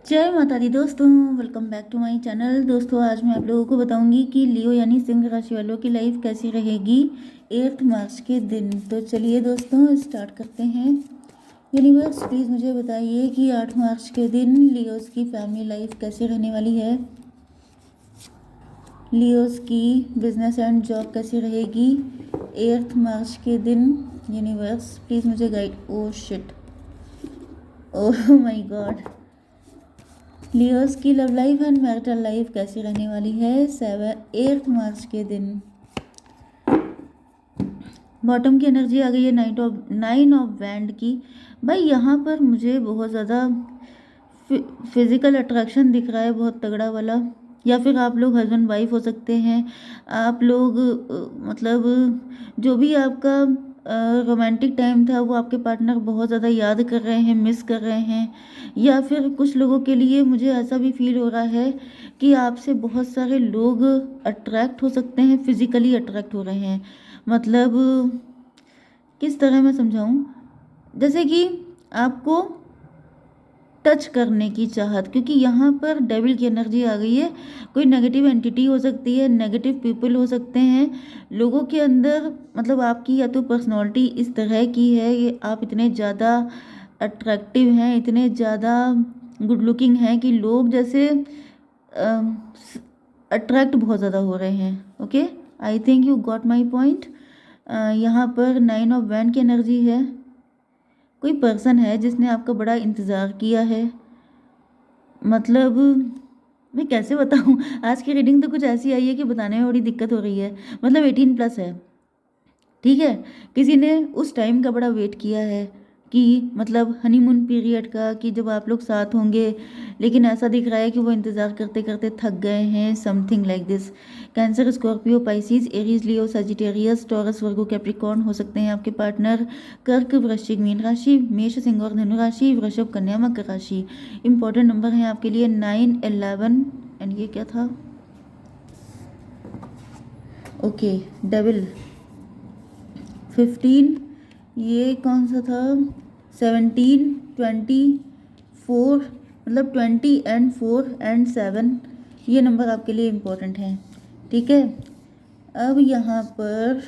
जय माता दी दोस्तों, welcome back to my channel. दोस्तों आज मैं आप लोगों को बताऊंगी कि लियो यानी सिंह राशि वालों की लाइफ कैसी रहेगी 8 मार्च के दिन। तो चलिए दोस्तों स्टार्ट करते हैं। यूनिवर्स प्लीज़ मुझे बताइए कि 8 मार्च के दिन लियोस की फैमिली लाइफ कैसी रहने वाली है। लियोस की बिजनेस एंड जॉब कैसी रहेगी 8 मार्च के दिन। यूनिवर्स प्लीज़ मुझे guide. Oh shit, oh my God. Leos की love life and marital life कैसी रहने वाली है 8 मार्च के दिन। बॉटम की एनर्जी आ गई है नाइन ऑफ वैंड की। भाई यहाँ पर मुझे बहुत ज़्यादा फिजिकल अट्रैक्शन दिख रहा है, बहुत तगड़ा वाला। या फिर आप लोग हस्बैंड वाइफ हो सकते हैं। आप लोग मतलब जो भी आपका रोमांटिक टाइम था वो आपके पार्टनर बहुत ज़्यादा याद कर रहे हैं, मिस कर रहे हैं। या फिर कुछ लोगों के लिए मुझे ऐसा भी फील हो रहा है कि आपसे बहुत सारे लोग अट्रैक्ट हो सकते हैं, फिजिकली अट्रैक्ट हो रहे हैं। मतलब किस तरह मैं समझाऊं, जैसे कि आपको टच करने की चाहत, क्योंकि यहाँ पर डेविल की एनर्जी आ गई है। कोई नेगेटिव एंटिटी हो सकती है, नेगेटिव पीपल हो सकते हैं लोगों के अंदर। मतलब आपकी या तो पर्सनालिटी इस तरह की है कि आप इतने ज़्यादा अट्रैक्टिव हैं, इतने ज़्यादा गुड लुकिंग हैं कि लोग जैसे अट्रैक्ट बहुत ज़्यादा हो रहे हैं। Okay, I think you got my point. यहाँ पर 9 ऑफ वैंड की एनर्जी है। कोई पर्सन है जिसने आपका बड़ा इंतज़ार किया है। मतलब मैं कैसे बताऊँ आज की रीडिंग तो कुछ ऐसी आई है कि बताने में बड़ी दिक्कत हो रही है। मतलब 18+ है, ठीक है। किसी ने उस टाइम का बड़ा वेट किया है कि मतलब हनीमून पीरियड का, कि जब आप लोग साथ होंगे। लेकिन ऐसा दिख रहा है कि वो इंतज़ार करते करते थक गए हैं, something like this. Cancer, Scorpio, Pisces, Aries, Leo, Sagittarius, taurus, Virgo, Capricorn हो सकते हैं आपके पार्टनर। कर्क, वृश्चिक, मीन राशि, मेष, सिंह और धनु राशि, वृषभ, कन्या, मकर राशि। इंपॉर्टेंट नंबर है आपके लिए 9, 11 एंड ये क्या था, ओके, डेविल, 15, ये कौन सा था, 17, 24, मतलब 20 and 4 and 7, ये नंबर आपके लिए इम्पोर्टेंट हैं, ठीक है। अब यहाँ पर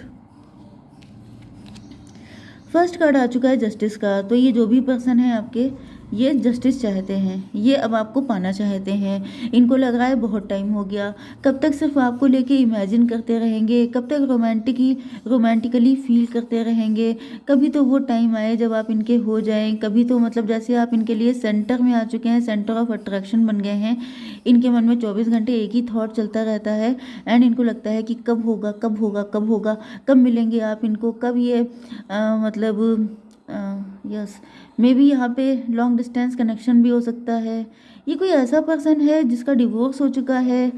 फर्स्ट कार्ड आ चुका है जस्टिस का। तो ये जो भी पर्सन है आपके, ये जस्टिस चाहते हैं, ये अब आपको पाना चाहते हैं। इनको लग रहा है बहुत टाइम हो गया। कब तक सिर्फ आपको लेके इमेजिन करते रहेंगे, कब तक रोमांटिकली फील करते रहेंगे। कभी तो वो टाइम आए जब आप इनके हो जाएं, कभी तो मतलब जैसे आप इनके लिए सेंटर में आ चुके हैं, सेंटर ऑफ अट्रैक्शन बन गए हैं। इनके मन में 24 घंटे एक ही थॉट चलता रहता है। एंड इनको लगता है कि कब होगा, कब होगा, कब होगा, कब मिलेंगे आप इनको, कब ये मतलब यस, मे बी यहाँ पे लॉन्ग डिस्टेंस कनेक्शन भी हो सकता है। ये कोई ऐसा पर्सन है जिसका डिवोर्स हो चुका है,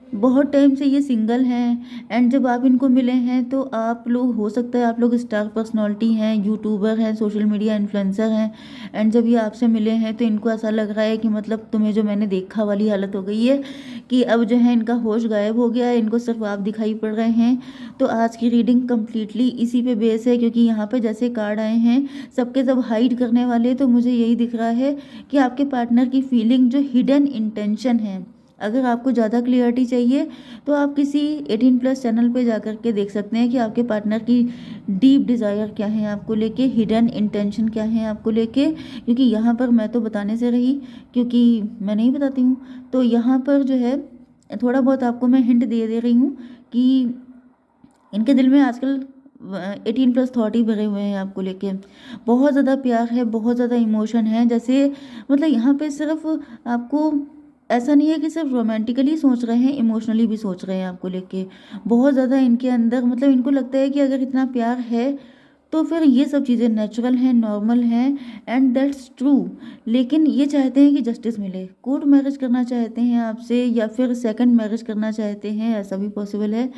बहुत टाइम से ये सिंगल हैं। एंड जब आप इनको मिले हैं तो आप लोग, हो सकता है आप लोग स्टार पर्सनालिटी हैं, यूट्यूबर हैं, सोशल मीडिया इन्फ्लुएंसर हैं। एंड जब ये आपसे मिले हैं तो इनको ऐसा लग रहा है कि मतलब तुम्हें जो मैंने देखा वाली हालत हो गई है, कि अब जो है इनका होश गायब हो गया है, इनको सिर्फ आप दिखाई पड़ रहे हैं। तो आज की रीडिंग कम्प्लीटली इसी पे बेस है, क्योंकि यहाँ पे जैसे कार्ड आए हैं सबके सब हाइड करने वाले। तो मुझे यही दिख रहा है कि आपके पार्टनर की फीलिंग जो हिडन इंटेंशन है, अगर आपको ज़्यादा क्लियरिटी चाहिए तो आप किसी 18+ चैनल पे जा कर के देख सकते हैं कि आपके पार्टनर की डीप डिज़ायर क्या है आपको लेके, हिडन इंटेंशन क्या है आपको लेके। क्योंकि यहाँ पर मैं तो बताने से रही, क्योंकि मैं नहीं बताती हूँ। तो यहाँ पर जो है थोड़ा बहुत आपको मैं हिंट दे रही हूँ कि इनके दिल में आजकल 18+ थॉट ही भरे हुए हैं आपको लेके। बहुत ज़्यादा प्यार है, बहुत ज़्यादा इमोशन है। जैसे मतलब यहाँ पे सिर्फ आपको ऐसा नहीं है कि सिर्फ रोमांटिकली सोच रहे हैं, इमोशनली भी सोच रहे हैं आपको लेके। बहुत ज़्यादा इनके अंदर, मतलब इनको लगता है कि अगर इतना प्यार है तो फिर ये सब चीज़ें नेचुरल हैं, नॉर्मल हैं, एंड दैट्स ट्रू। लेकिन ये चाहते हैं कि जस्टिस मिले। कोर्ट मैरिज करना चाहते हैं आपसे, या फिर सेकंड मैरिज करना चाहते हैं, ऐसा भी पॉसिबल है।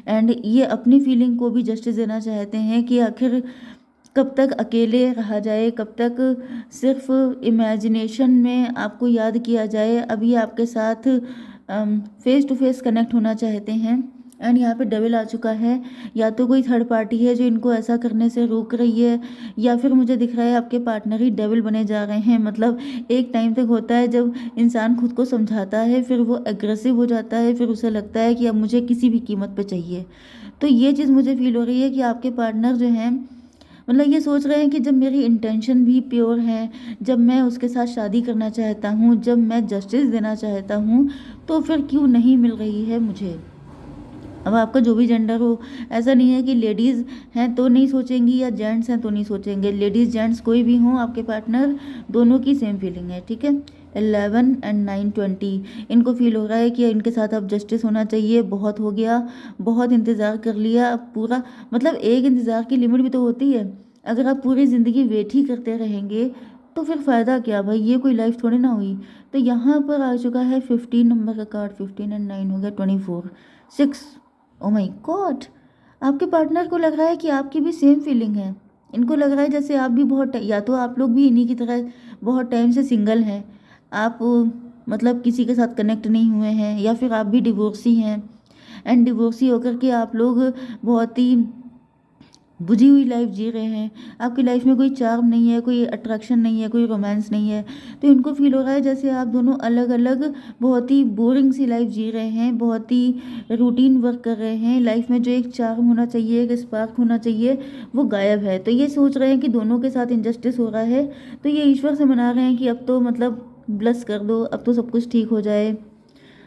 एंड ये अपनी फीलिंग को भी जस्टिस देना चाहते हैं कि आखिर कब तक अकेले रहा जाए, कब तक सिर्फ इमेजिनेशन में आपको याद किया जाए। अभी आपके साथ फेस टू फेस कनेक्ट होना चाहते हैं। एंड यहाँ पे डबल आ चुका है। या तो कोई थर्ड पार्टी है जो इनको ऐसा करने से रोक रही है, या फिर मुझे दिख रहा है आपके पार्टनर ही डबल बने जा रहे हैं। मतलब एक टाइम तक होता है जब इंसान खुद को समझाता है, फिर वो एग्रेसिव हो जाता है, फिर उसे लगता है कि अब मुझे किसी भी कीमत पे चाहिए। तो ये चीज़ मुझे फील हो रही है कि आपके पार्टनर जो हैं, मतलब ये सोच रहे हैं कि जब मेरी इंटेंशन भी प्योर है, जब मैं उसके साथ शादी करना चाहता हूँ, जब मैं जस्टिस देना चाहता हूँ, तो फिर क्यों नहीं मिल रही है मुझे। अब आपका जो भी जेंडर हो, ऐसा नहीं है कि लेडीज़ हैं तो नहीं सोचेंगी या जेंट्स हैं तो नहीं सोचेंगे। लेडीज़ जेंट्स कोई भी हो, आपके पार्टनर दोनों की सेम फीलिंग है, ठीक है। 11 एंड 9 20 इनको फील हो रहा है कि इनके साथ अब जस्टिस होना चाहिए। बहुत हो गया, बहुत इंतज़ार कर लिया, अब पूरा, मतलब एक इंतज़ार की लिमिट भी तो होती है। अगर आप पूरी ज़िंदगी वेट ही करते रहेंगे तो फिर फ़ायदा क्या भाई, ये कोई लाइफ थोड़ी ना हुई। तो यहाँ पर आ चुका है 15 नंबर का कार्ड, 15 एंड 9 हो गया 24, 6। ओ माय गॉड, आपके पार्टनर को लग रहा है कि आपकी भी सेम फीलिंग है। इनको लग रहा है जैसे आप भी बहुत, या तो आप लोग भी इन्हीं की तरह बहुत टाइम से सिंगल हैं। आप मतलब किसी के साथ कनेक्ट नहीं हुए हैं, या फिर आप भी डिवोर्सी हैं। एंड डिवोर्सी होकर के आप लोग बहुत ही बुझी हुई लाइफ जी रहे हैं। आपकी लाइफ में कोई चार्म नहीं है, कोई अट्रैक्शन नहीं है, कोई रोमांस नहीं है। तो इनको फील हो रहा है जैसे आप दोनों अलग अलग बहुत ही बोरिंग सी लाइफ जी रहे हैं, बहुत ही रूटीन वर्क कर रहे हैं। लाइफ में जो एक चार्म होना चाहिए, एक स्पार्क होना चाहिए, वो गायब है। तो ये सोच रहे हैं कि दोनों के साथ इनजस्टिस हो रहा है। तो ये ईश्वर से मना रहे हैं कि अब तो मतलब ब्लेस कर दो, अब तो सब कुछ ठीक हो जाए।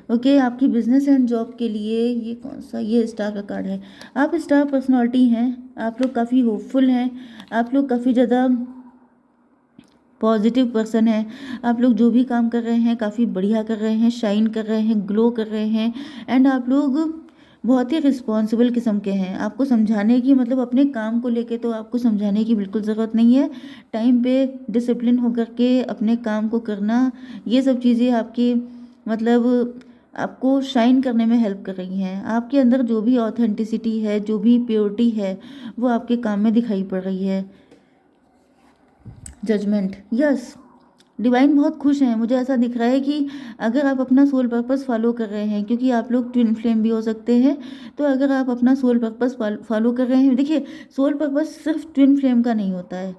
ओके, आपकी बिजनेस एंड जॉब के लिए ये कौन सा, ये स्टार का कार्ड है। आप स्टार पर्सनालिटी हैं, आप लोग काफ़ी होपफुल हैं, आप लोग काफ़ी ज़्यादा पॉजिटिव पर्सन हैं। आप लोग जो भी काम कर रहे हैं काफ़ी बढ़िया कर रहे हैं, शाइन कर रहे हैं, ग्लो कर रहे हैं। एंड आप लोग बहुत ही रिस्पॉन्सिबल किस्म के हैं। आपको समझाने की, मतलब अपने काम को लेके तो आपको समझाने की बिल्कुल ज़रूरत नहीं है। टाइम पे डिसिप्लिन होकर के अपने काम को करना, ये सब चीज़ें आपकी, मतलब आपको शाइन करने में हेल्प कर रही हैं। आपके अंदर जो भी ऑथेंटिसिटी है, जो भी प्योरिटी है, वो आपके काम में दिखाई पड़ रही है। जजमेंट, यस, डिवाइन बहुत खुश हैं। मुझे ऐसा दिख रहा है कि अगर आप अपना सोल पर्पस फॉलो कर रहे हैं, क्योंकि आप लोग ट्विन फ्लेम भी हो सकते हैं, तो अगर आप अपना सोल पर्पस फॉलो कर रहे हैं, देखिए सोल पर्पस सिर्फ ट्विन फ्लेम का नहीं होता है,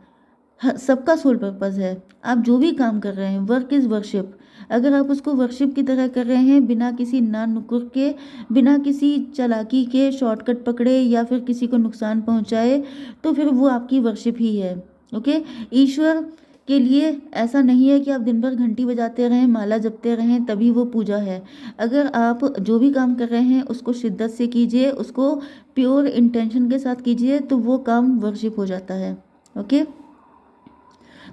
सबका सोल पर्पस है। आप जो भी काम कर रहे हैं, वर्क इज़ वर्शिप। अगर आप उसको वर्शिप की तरह कर रहे हैं, बिना किसी ना नुकुर के, बिना किसी चालाकी के, शॉर्टकट पकड़े या फिर किसी को नुकसान पहुंचाए, तो फिर वो आपकी वर्शिप ही है। ओके, ईश्वर के लिए ऐसा नहीं है कि आप दिन भर घंटी बजाते रहें, माला जपते रहें, तभी वो पूजा है। अगर आप जो भी काम कर रहे हैं उसको शिद्दत से कीजिए, उसको प्योर इंटेंशन के साथ कीजिए, तो वो काम वर्शिप हो जाता है। ओके,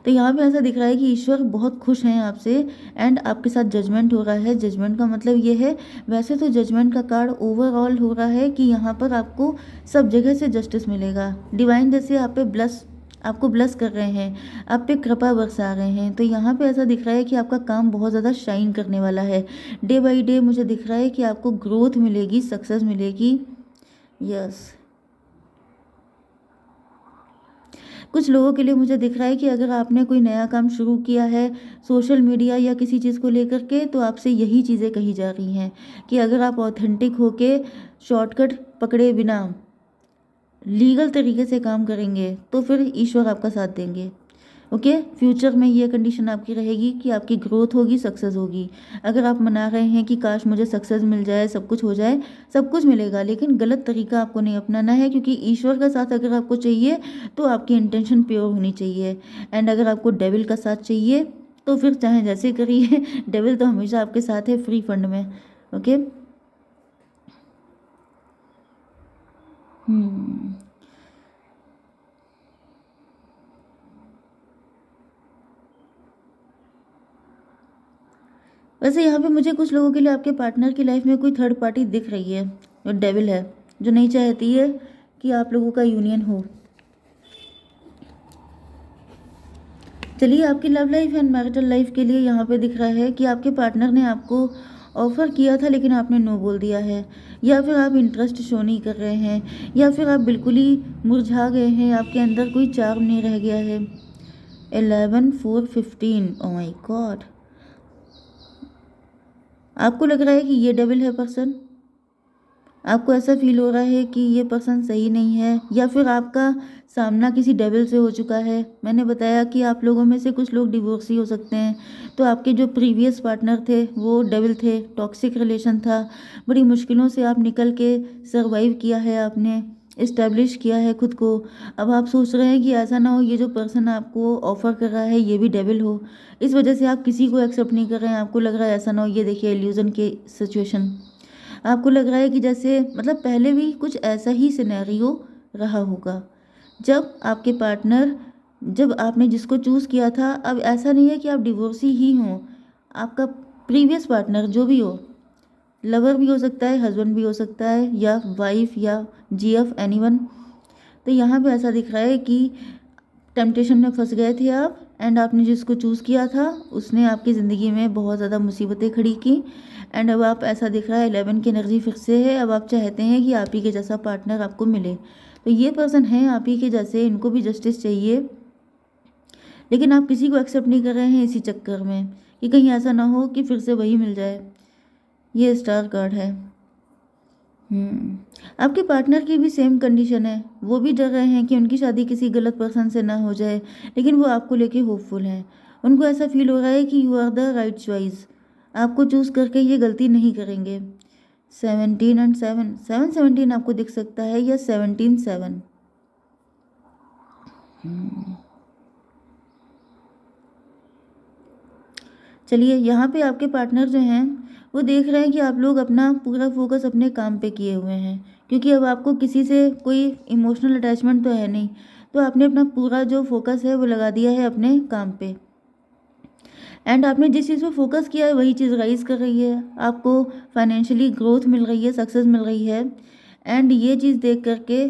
तो यहाँ पे ऐसा दिख रहा है कि ईश्वर बहुत खुश हैं आपसे। एंड आपके साथ जजमेंट हो रहा है। जजमेंट का मतलब ये है, वैसे तो जजमेंट का कार्ड ओवरऑल हो रहा है कि यहाँ पर आपको सब जगह से जस्टिस मिलेगा। डिवाइन जैसे आप पे ब्लस, आपको ब्लस कर रहे हैं, आप पे कृपा बरसा रहे हैं। तो यहाँ पे ऐसा दिख रहा है कि आपका काम बहुत ज़्यादा शाइन करने वाला है। डे बाई डे मुझे दिख रहा है कि आपको ग्रोथ मिलेगी, सक्सेस मिलेगी। यस, कुछ लोगों के लिए मुझे दिख रहा है कि अगर आपने कोई नया काम शुरू किया है सोशल मीडिया या किसी चीज़ को लेकर के, तो आपसे यही चीज़ें कही जा रही हैं कि अगर आप ऑथेंटिक होके शॉर्टकट पकड़े बिना लीगल तरीके से काम करेंगे, तो फिर ईश्वर आपका साथ देंगे। ओके, फ्यूचर में ये कंडीशन आपकी रहेगी कि आपकी ग्रोथ होगी, सक्सेस होगी। अगर आप मना रहे हैं कि काश मुझे सक्सेस मिल जाए, सब कुछ हो जाए, सब कुछ मिलेगा, लेकिन गलत तरीका आपको नहीं अपनाना है, क्योंकि ईश्वर का साथ अगर आपको चाहिए तो आपकी इंटेंशन प्योर होनी चाहिए। एंड अगर आपको डेविल का साथ चाहिए तो फिर चाहे जैसे करिए, डेविल तो हमेशा आपके साथ है फ्री फंड में। ओके, हम्म, वैसे यहाँ पे मुझे कुछ लोगों के लिए आपके पार्टनर की लाइफ में कोई थर्ड पार्टी दिख रही है, जो डेविल है, जो नहीं चाहती है कि आप लोगों का यूनियन हो। चलिए, आपकी love life and marital life के लिए यहाँ पे दिख रहा है कि आपके पार्टनर ने आपको ऑफर किया था लेकिन आपने नो बोल दिया है, या फिर आप इंटरेस्ट शो नहीं कर रहे हैं, या फिर आप बिल्कुल ही मुरझा गए हैं, आपके अंदर कोई चार्म नहीं रह गया है। 11 4 15, ओ माई गॉड, आपको लग रहा है कि ये डेविल है पर्सन, आपको ऐसा फील हो रहा है कि ये पर्सन सही नहीं है, या फिर आपका सामना किसी डेविल से हो चुका है। मैंने बताया कि आप लोगों में से कुछ लोग डिवोर्सी हो सकते हैं, तो आपके जो प्रीवियस पार्टनर थे वो डेविल थे, टॉक्सिक रिलेशन था, बड़ी मुश्किलों से आप निकल के सर्वाइव किया है, आपने इस्टेब्लिश किया है खुद को। अब आप सोच रहे हैं कि ऐसा ना हो ये जो पर्सन आपको ऑफर कर रहा है ये भी डेविल हो, इस वजह से आप किसी को एक्सेप्ट नहीं कर रहे हैं। आपको लग रहा है ऐसा ना हो, ये देखिए इल्यूजन की सिचुएशन। आपको लग रहा है कि जैसे मतलब पहले भी कुछ ऐसा ही सिनेरियो रहा होगा, जब आपके पार्टनर, जब आपने जिसको चूज़ किया था, अब ऐसा नहीं है कि आप डिवोर्सी ही हों, आपका प्रीवियस पार्टनर जो भी हो, लवर भी हो सकता है, हस्बैंड भी हो सकता है, या वाइफ या जीएफ एनीवन। तो यहाँ पे ऐसा दिख रहा है कि टेम्पटेशन में फंस गए थे आप, एंड आपने जिसको चूज़ किया था उसने आपकी ज़िंदगी में बहुत ज़्यादा मुसीबतें खड़ी की। एंड अब आप, ऐसा दिख रहा है 11 की एनर्जी फिर से है। अब आप चाहते हैं कि आप ही के जैसा पार्टनर आपको मिले। तो ये पर्सन है आप ही के जैसे, इनको भी जस्टिस चाहिए, लेकिन आप किसी को एक्सेप्ट नहीं कर रहे हैं इसी चक्कर में कि कहीं ऐसा ना हो कि फिर से वही मिल जाए। ये स्टार कार्ड है। आपके पार्टनर की भी सेम कंडीशन है, वो भी डर रहे हैं कि उनकी शादी किसी गलत पर्सन से ना हो जाए, लेकिन वो आपको लेके होपफुल हैं। उनको ऐसा फील हो रहा है कि you are the right choice, आपको चूज़ करके ये गलती नहीं करेंगे। 17 एंड 7, 717 आपको दिख सकता है, या 17 7। चलिए, यहाँ पे आपके पार्टनर जो हैं वो देख रहे हैं कि आप लोग अपना पूरा फोकस अपने काम पे किए हुए हैं, क्योंकि अब आपको किसी से कोई इमोशनल अटैचमेंट तो है नहीं, तो आपने अपना पूरा जो फोकस है वो लगा दिया है अपने काम पे। एंड आपने जिस चीज़ पे फोकस किया है वही चीज़ राइज कर रही है, आपको फाइनेंशियली ग्रोथ मिल रही है, सक्सेस मिल रही है। एंड ये चीज़ देख करके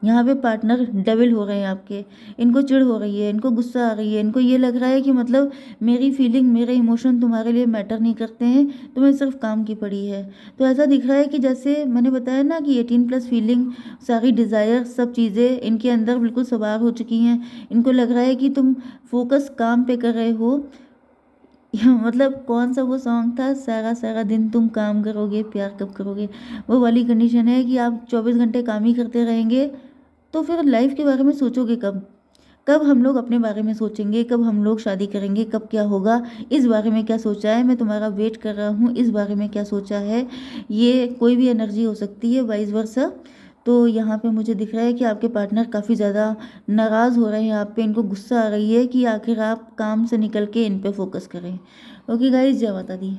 यहाँ पे पार्टनर डेविल हो रहे हैं आपके, इनको चिढ़ हो रही है, इनको गुस्सा आ रही है, इनको ये लग रहा है कि मतलब मेरी फीलिंग, मेरे इमोशन तुम्हारे लिए मैटर नहीं करते हैं, तुम्हें सिर्फ काम की पड़ी है। तो ऐसा दिख रहा है कि जैसे मैंने बताया ना कि 18+ फीलिंग, सारी डिज़ायर, सब चीज़ें इनके अंदर बिल्कुल सवार हो चुकी हैं। इनको लग रहा है कि तुम फोकस काम पे कर रहे हो, मतलब कौन सा वो सॉन्ग था, सारा सारा दिन तुम काम करोगे प्यार कब करोगे, वो वाली कंडीशन है कि आप 24 घंटे काम ही करते रहेंगे। तो फिर लाइफ के बारे में सोचोगे कब? कब हम लोग अपने बारे में सोचेंगे, कब हम लोग शादी करेंगे, कब क्या होगा, इस बारे में क्या सोचा है, मैं तुम्हारा वेट कर रहा हूँ, इस बारे में क्या सोचा है। ये कोई भी एनर्जी हो सकती है, वाइस वर्सा। तो यहाँ पे मुझे दिख रहा है कि आपके पार्टनर काफ़ी ज़्यादा नाराज़ हो रहे हैं आप पे, इनको गुस्सा आ रही है कि आखिर आप काम से निकल के इन पे फोकस करें। ओके गाइज, जय माता दी।